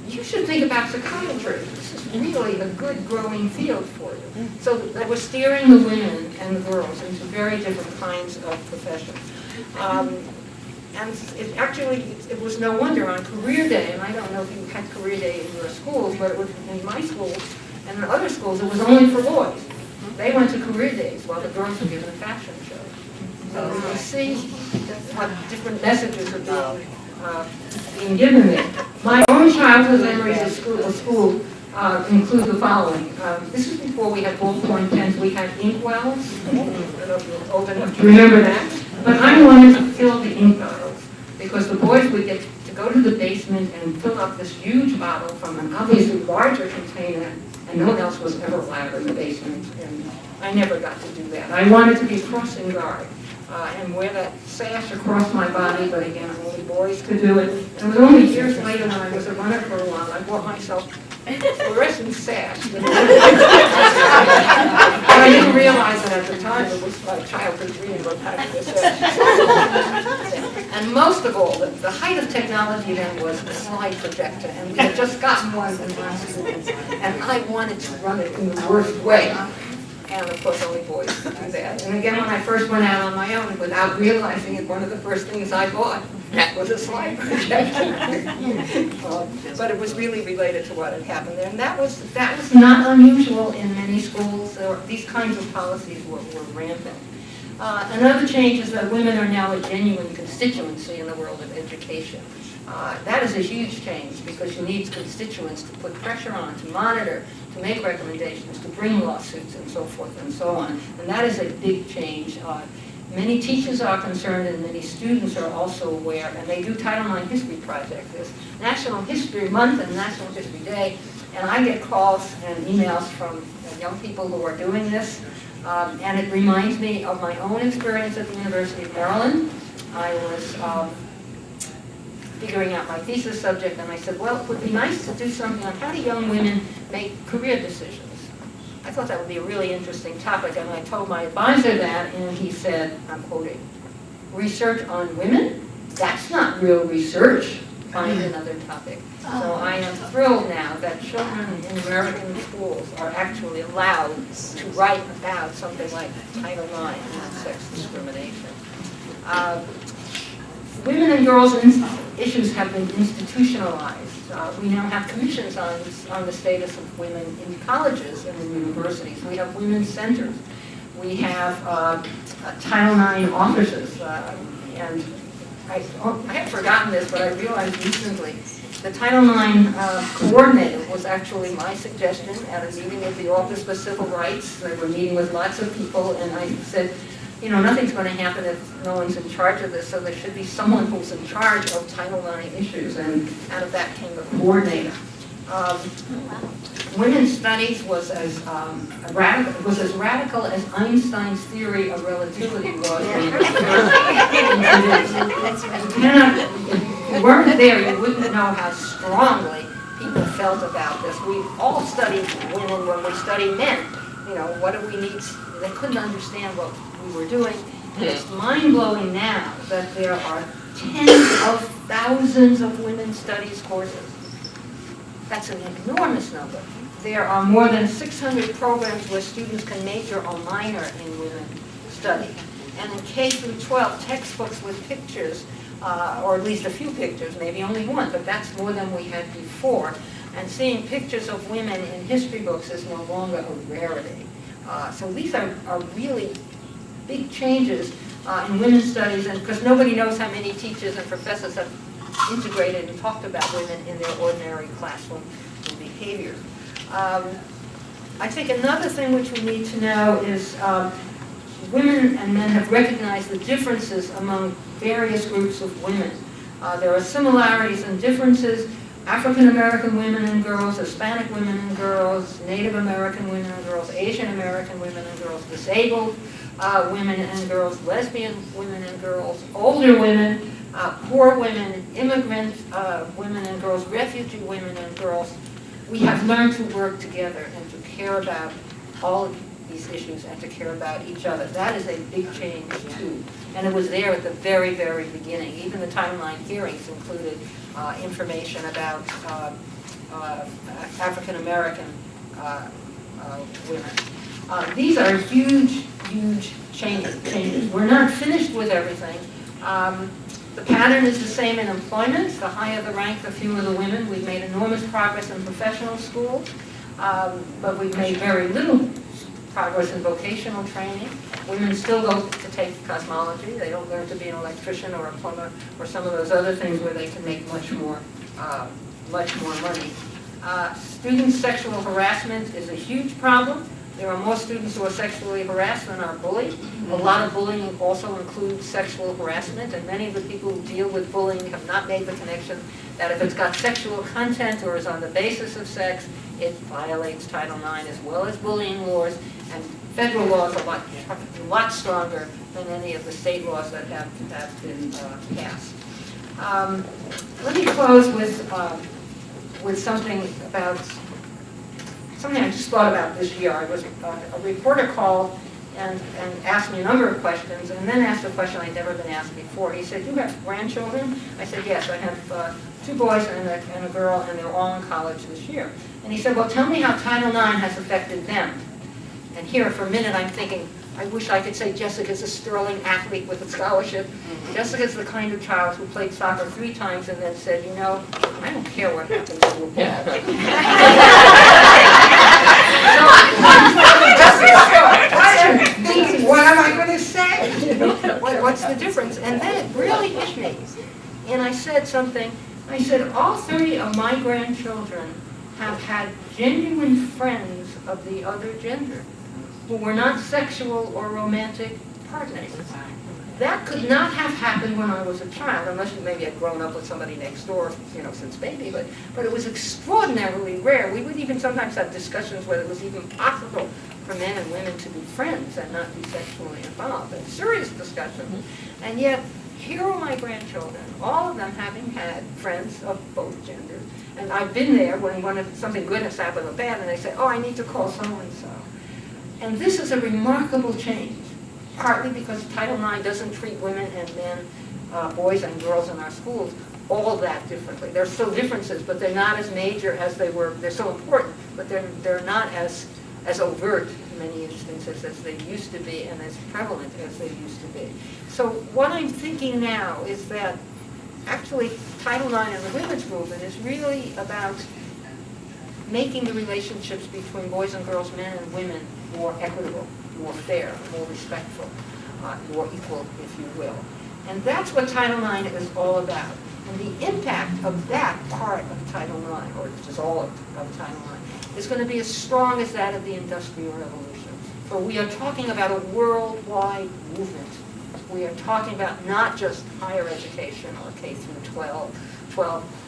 you should think about psychiatry. This is really a good growing field for you. So they were steering the women and the girls into very different kinds of professions. And it was no wonder on career day, and I don't know if you had career day in your schools, but it was in my schools and in other schools, it was only for boys. They went to career days while the girls were given a fashion show. So you see what different messages are being given there. My own childhood memories of school include the following. This is before we had ballpoint pens, we had ink wells. Old enough to remember that. But I wanted to fill the ink bottles because the boys would get to go to the basement and fill up this huge bottle from an obviously larger container, and no one else was ever allowed in the basement. And I never got to do that. I wanted to be crossing guard and wear that sash across my body, but again, only boys could do it. And it was only years later when I was a runner for a while, I bought myself a fluorescent sash. But I didn't realize that at the time. It was my childhood dream of having this sash. And most of all, the height of technology then was the slide projector, and we had just gotten one in my school, and I wanted to run it in the worst way. And of course, only boys could do that. And again, when I first went out on my own, without realizing it, one of the first things I bought was a slide projector. But it was really related to what had happened there. And that was not unusual in many schools. These kinds of policies were rampant. Another change is that women are now a genuine constituency in the world of education. That is a huge change because you need constituents to put pressure on, to monitor, to make recommendations, to bring lawsuits and so forth and so on. And that is a big change. Many teachers are concerned and many students are also aware, and they do Title IX history projects. There's National History Month and National History Day, and I get calls and emails from young people who are doing this. And it reminds me of my own experience at the University of Maryland. I was figuring out my thesis subject, and I said, well, it would be nice to do something on how do young women make career decisions. I thought that would be a really interesting topic, and I told my advisor that, and he said, I'm quoting, research on women? That's not real research. Find another topic. So I am thrilled now that children in American schools are actually allowed to write about something like Title IX and sex discrimination. Women and girls issues have been institutionalized. We now have commissions on the status of women in colleges and in universities. We have women's centers. We have Title IX offices. And I had forgotten this, but I realized recently the Title IX coordinator was actually my suggestion at a meeting with the Office for Civil Rights. They were meeting with lots of people, and I said, you know, nothing's going to happen if no one's in charge of this, so there should be someone who's in charge of Title IX issues, and out of that came the coordinator. Women's studies was as radical as Einstein's theory of relativity was. If you weren't there, you wouldn't know how strongly people felt about this. We all studied women when we studied men. You know, what do we need? They couldn't understand what we were doing. And it's mind-blowing now that there are tens of thousands of women's studies courses. That's an enormous number. There are more than 600 programs where students can major or minor in women's study. And in K through 12, textbooks with pictures, or at least a few pictures, maybe only one, but that's more than we had before. And seeing pictures of women in history books is no longer a rarity. So these are really big changes in women's studies, and because nobody knows how many teachers and professors have integrated and talked about women in their ordinary classroom behavior. I think another thing which we need to know is women and men have recognized the differences among various groups of women. There are similarities and differences. African American women and girls, Hispanic women and girls, Native American women and girls, Asian American women and girls, disabled women and girls, lesbian women and girls, older women, poor women, immigrant women and girls, refugee women and girls. We have learned to work together and to care about all of these issues and to care about each other. That is a big change too. And it was there at the very, very beginning. Even the Title IX hearings included information about African American women. These are huge, huge changes. We're not finished with everything. The pattern is the same in employment. The higher the rank, the fewer the women. We've made enormous progress in professional schools, but we've made very little progress in vocational training. Women still go to take cosmology. They don't learn to be an electrician or a plumber or some of those other things where they can make much more money. Student sexual harassment is a huge problem. There are more students who are sexually harassed than are bullied. A lot of bullying also includes sexual harassment, and many of the people who deal with bullying have not made the connection that if it's got sexual content or is on the basis of sex, it violates Title IX as well as bullying laws, and federal laws are a lot stronger than any of the state laws that have been passed. Let me close with something I just thought about this year. I was a reporter called and asked me a number of questions, and then asked a question I'd never been asked before. He said, "You have grandchildren?" I said, "Yes, I have 2 boys and a girl, and they're all in college this year." And he said, "Well, tell me how Title IX has affected them." And here, for a minute, I'm thinking, I wish I could say Jessica's a sterling athlete with a scholarship. Jessica's the kind of child who played soccer 3 times and then said, "You know, I don't care what happens to your ball." Thinking, what am I going to say? What's the difference? And then it really hit me. And I said something. I said, all 30 of my grandchildren have had genuine friends of the other gender who were not sexual or romantic partners. That could not have happened when I was a child, unless you maybe had grown up with somebody next door, since baby, but it was extraordinarily rare. We would even sometimes have discussions whether it was even possible for men and women to be friends and not be sexually involved, and serious discussions. And yet, here are my grandchildren, all of them having had friends of both genders. And I've been there when something good has happened or bad, and they say, "Oh, I need to call so-and-so." And this is a remarkable change, partly because Title IX doesn't treat women and men, boys and girls in our schools, all that differently. There are still differences, but they're not as major as they were. They're so important, but they're not as overt in many instances as they used to be and as prevalent as they used to be. So what I'm thinking now is that actually Title IX and the women's movement is really about making the relationships between boys and girls, men and women, more equitable, more fair, more respectful, more equal, if you will. And that's what Title IX is all about. And the impact of that part of Title IX, or just all of Title IX, is going to be as strong as that of the Industrial Revolution. For we are talking about a worldwide movement. We are talking about not just higher education or K through 12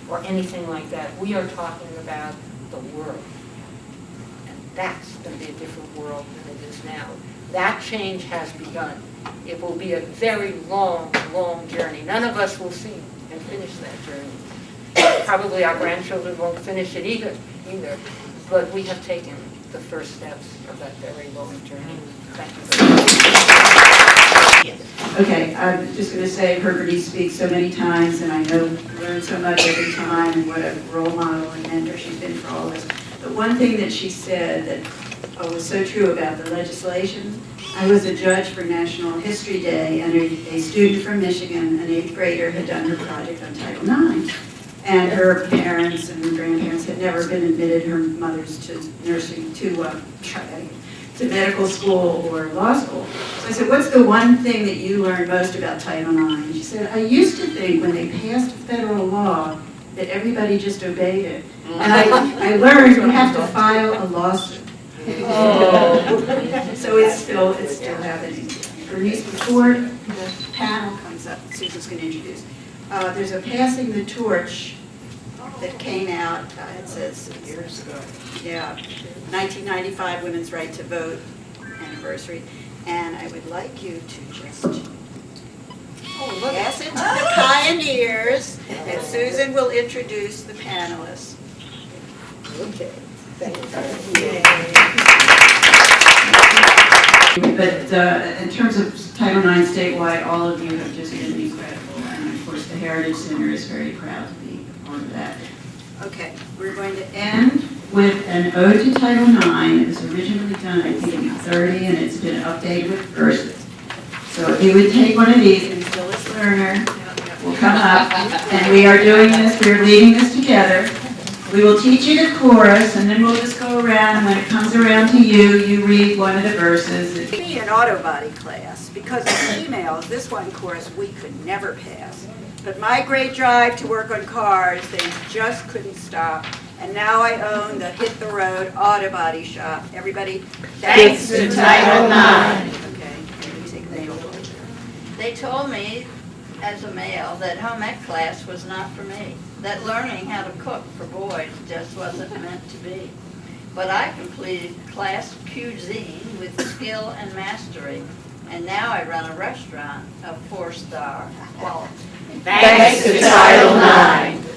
or anything like that. We are talking about the world. And that's going to be a different world than it is now. That change has begun. It will be a very long, long journey. None of us will see and finish that journey. Probably our grandchildren won't finish it either. But we have taken the first steps of that very long journey. Thank you very much. Okay, I'm just going to say, I've heard Bernice speak so many times, and I know learn so much every time, and what a role model and mentor she's been for all of us. But one thing that she said that was so true about the legislation, I was a judge for National History Day, and a student from Michigan, an 8th grader, had done her project on Title IX. And her parents and her grandparents had never been admitted, her mothers, to nursing, to medical school or law school. So I said, "What's the one thing that you learned most about Title IX?" And she said, "I used to think when they passed federal law that everybody just obeyed it. And I learned you have to file a lawsuit." Oh. So it's still happening. Bernice, before the panel comes up, Susan's going to introduce. There's a Passing the Torch that came out, it says years ago. Yeah, 1995 Women's Right to Vote anniversary. And I would like you to just pass it to the pioneers, and Susan will introduce the panelists. Okay, thank you. But in terms of Title IX statewide, all of you have just been incredible. And of course, the Heritage Center is very proud to be a part of that. Okay, we're going to end with an ode to Title IX. It was originally done, I think, in 1930, and it's been updated with verses. So if you would take one of these, and Phyllis Lerner will come up, and we are doing this, we're leading this together. We will teach you the chorus, and then we'll just go around, and when it comes around to you, you read one of the verses. It'd be an auto body class, because as females, this one course we could never pass. But my great drive to work on cars, they just couldn't stop. And now I own the Hit the Road Auto Body Shop. Everybody, Thanks to Title IX. Okay, you take that over. They told me as a male that home ec class was not for me, that learning how to cook for boys just wasn't meant to be. But I completed class cuisine with skill and mastery, and now I run a restaurant of 4-star quality. Thanks to Title IX.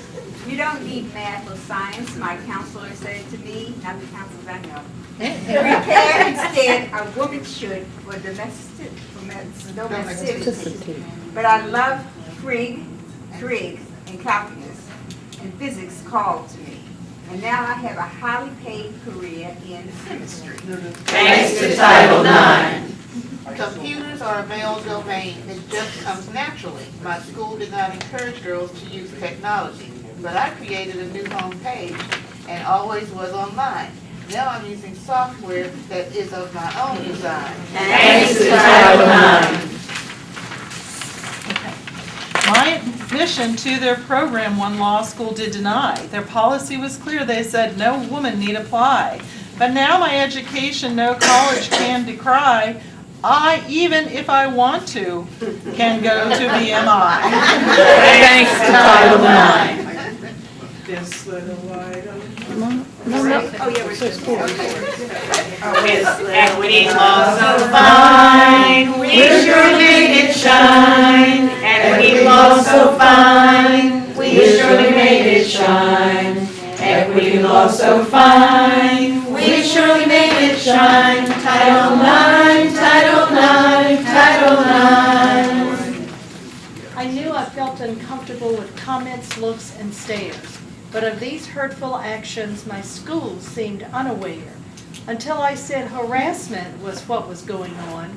You don't need math or science, my counselor said to me, not the counselors I know. Prepare instead, a woman should for domesticity. But I love trig, and calculus, and physics called to me. And now I have a highly paid career in chemistry. Thanks to Title IX. Computers are a male domain. It just comes naturally. My school did not encourage girls to use technology, but I created a new home page and always was online. Now I'm using software that is of my own design. Thanks to Title IX. My admission to their program, one law school did deny. Their policy was clear. They said no woman need apply. But now my education, no college can decry. I, even if I want to, can go to BMI. Thanks to Title IX. This little white Oh, yeah, we're supposed to. With equity law so fine, we surely made it shine. Equity law so fine, we surely made it shine. Equity law so fine, we surely made it shine. Title IX, Title IX, Title IX. I knew I felt uncomfortable with comments, looks, and stares. But of these hurtful actions, my school seemed unaware, until I said harassment was what was going on.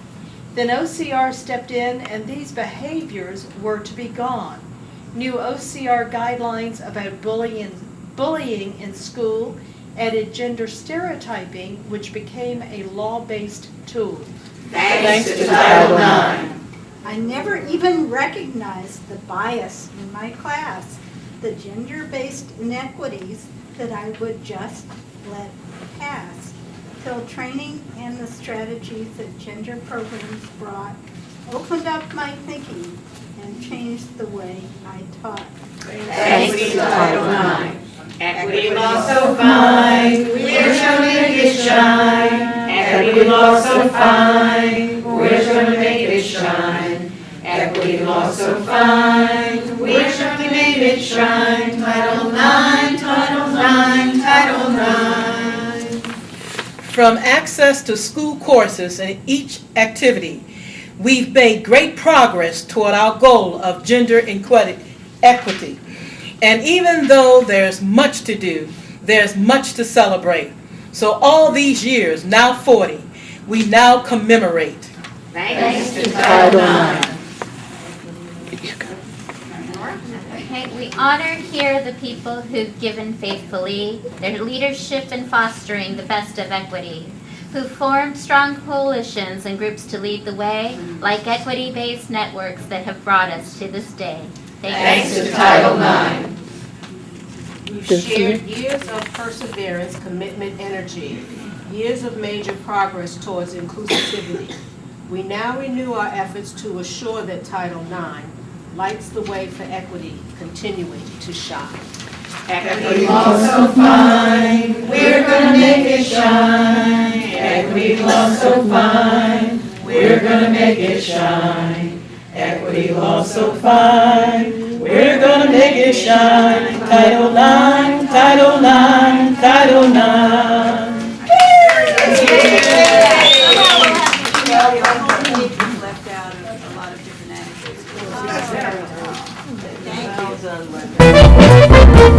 Then OCR stepped in, and these behaviors were to be gone. New OCR guidelines about bullying in school added gender stereotyping, which became a law-based tool. Thanks to Title IX. I never even recognized the bias in my class, the gender-based inequities that I would just let pass, till training and the strategies that gender programs brought opened up my thinking and changed the way I taught. Thanks to Title IX. Equity law so fine, we're sure to make it shine. Equity law so fine, we're sure to make it shine. Equity law so fine, we're sure to make it shine. Title IX, Title IX, Title IX. From access to school courses and each activity, we've made great progress toward our goal of gender equity. And even though there's much to do, there's much to celebrate. So all these years, now 40, we now commemorate. Thanks to Title IX. Okay, we honor here the people who've given faithfully their leadership in fostering the best of equity, who formed strong coalitions and groups to lead the way, like equity-based networks that have brought us to this day. Thanks to Title IX. We've shared years of perseverance, commitment, energy, years of major progress towards inclusivity. We now renew our efforts to assure that Title IX lights the way for equity continuing to shine. Equity law so fine, we're gonna make it shine. Equity law so fine, we're gonna make it shine. Equity law so fine, we're gonna make it shine. Title IX, Title IX, Title IX. Left out of a lot of different anecdotes. Thank you.